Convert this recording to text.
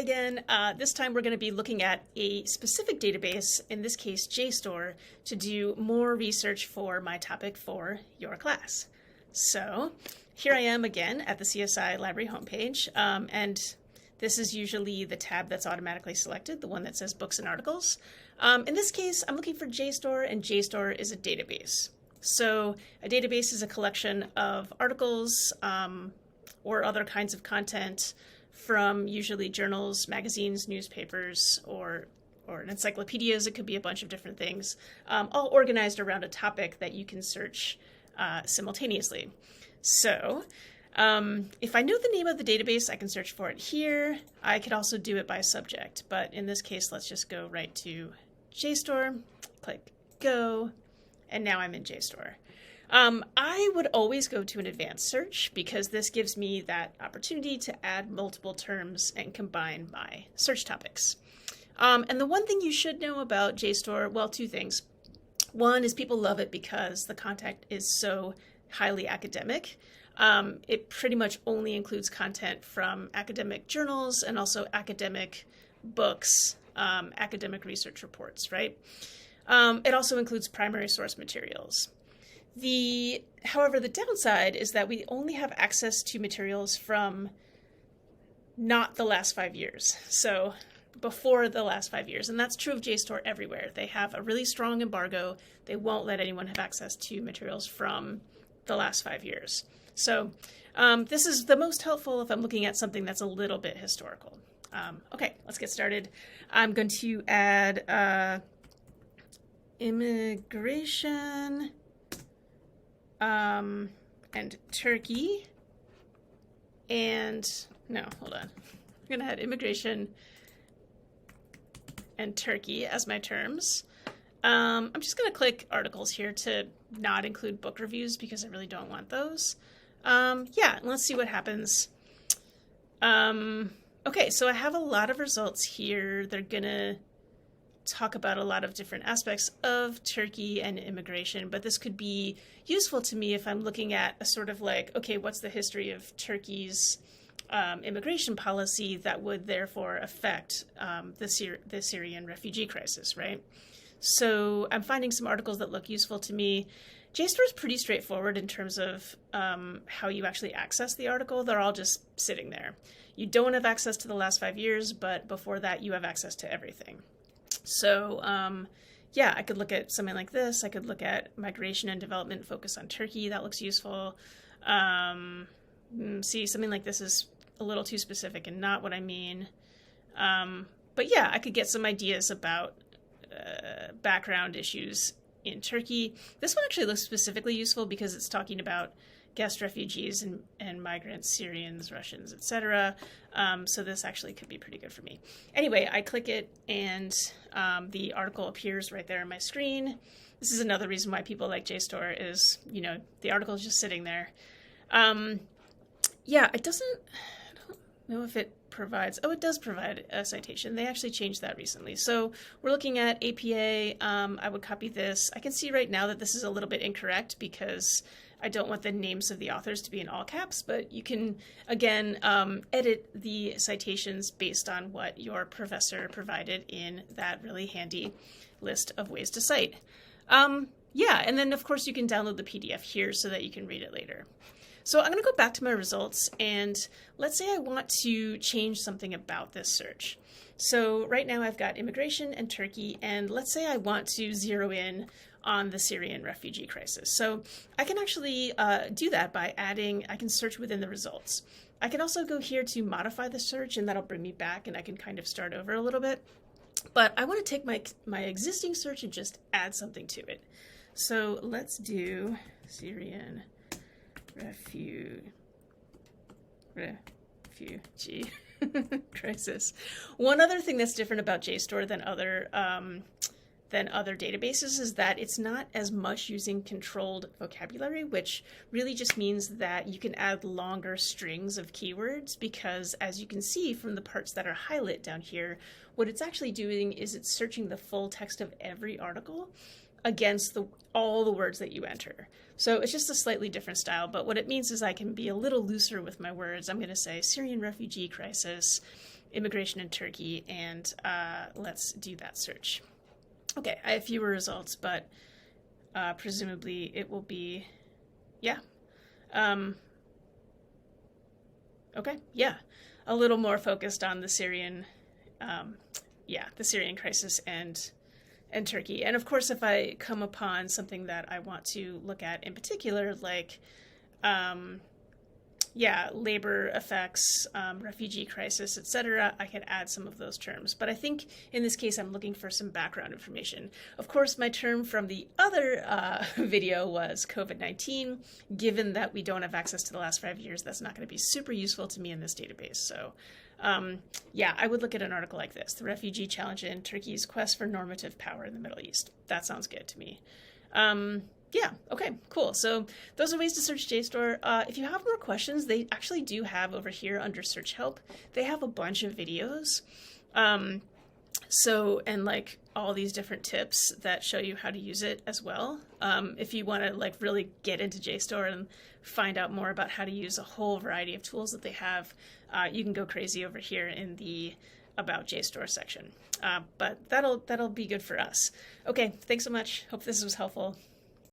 again. This time we're going to be looking at a specific database, in this case JSTOR, to do more research for my topic for your class. So here I am again at the CSI library homepage, and this is usually the tab that's automatically selected, the one that says Books and Articles. In this case, I'm looking for JSTOR, and JSTOR is a database. So a database is a collection of articles or other kinds of content from usually journals, magazines, newspapers, or encyclopedias. It could be a bunch of different things, all organized around a topic that you can search simultaneously. So if I know the name of the database, I can search for it here. I could also do it by subject, but in this case, let's just go right to JSTOR, click Go, and now I'm in JSTOR. I would always go to an advanced search because this gives me that opportunity to add multiple terms and combine my search topics. And the one thing you should know about JSTOR, well, two things. One is people love it because the content is so highly academic. It pretty much only includes content from academic journals and also academic books, academic research reports, right? It also includes primary source materials. However, the downside is that we only have access to materials from not the last 5 years. So before the last 5 years. And that's true of JSTOR everywhere. They have a really strong embargo. They won't let anyone have access to materials from the last 5 years. So this is the most helpful if I'm looking at something that's a little bit historical. Okay, let's get started. I'm going to add immigration and Turkey, and no, hold on. I'm going to add immigration and Turkey as my terms. I'm just going to click articles here to not include book reviews because I really don't want those. Yeah, let's see what happens. Okay, so I have a lot of results here. They're going to talk about a lot of different aspects of Turkey and immigration, but this could be useful to me if I'm looking at a sort of like, okay, what's the history of Turkey's immigration policy that would therefore affect the Syrian refugee crisis, right? So I'm finding some articles that look useful to me. JSTOR is pretty straightforward in terms of how you actually access the article. They're all just sitting there. You don't have access to the last 5 years, but before that you have access to everything. So yeah, I could look at something like this. I could look at migration and development focus on Turkey. That looks useful. See, something like this is a little too specific and not what I mean. But yeah, I could get some ideas about background issues in Turkey. This one actually looks specifically useful because it's talking about guest refugees and migrants, Syrians, Russians, etc. So this actually could be pretty good for me. Anyway, I click it and the article appears right there on my screen. This is another reason why people like JSTOR is, you know, the article is just sitting there. Yeah, I don't know if it provides, oh, it does provide a citation. They actually changed that recently. So we're looking at APA. I would copy this. I can see right now that this is a little bit incorrect because I don't want the names of the authors to be in all caps, but you can, again, edit the citations based on what your professor provided in that really handy list of ways to cite. Yeah, and then of course you can download the PDF here so that you can read it later. So I'm going to go back to my results, and let's say I want to change something about this search. So right now I've got immigration and Turkey, and let's say I want to zero in on the Syrian refugee crisis. So I can actually do that by adding, I can search within the results. I can also go here to modify the search, and that'll bring me back, and I can kind of start over a little bit. But I want to take my existing search and just add something to it. So let's do Syrian refugee crisis. One other thing that's different about JSTOR than other databases is that it's not as much using controlled vocabulary, which really just means that you can add longer strings of keywords because, as you can see from the parts that are highlighted down here, what it's actually doing is it's searching the full text of every article against all the words that you enter. So it's just a slightly different style, but what it means is I can be a little looser with my words. I'm going to say Syrian refugee crisis, immigration in Turkey, and let's do that search. Okay, I have fewer results, but presumably it will be, yeah. Okay, yeah, a little more focused on the Syrian, the Syrian crisis and Turkey. And of course, if I come upon something that I want to look at in particular, like, labor effects, refugee crisis, etc., I could add some of those terms. But I think in this case, I'm looking for some background information. Of course, my term from the other video was COVID-19. Given that we don't have access to the last 5 years, that's not going to be super useful to me in this database. So I would look at an article like this, The Refugee Challenge in Turkey's Quest for Normative Power in the Middle East. That sounds good to me. Okay, cool. So those are ways to search JSTOR. If you have more questions, they actually do have over here under search help, they have a bunch of videos. And like all these different tips that show you how to use it as well. If you want to like really get into JSTOR and find out more about how to use a whole variety of tools that they have, you can go crazy over here in the About JSTOR section. But that'll be good for us. Okay, thanks so much. Hope this was helpful.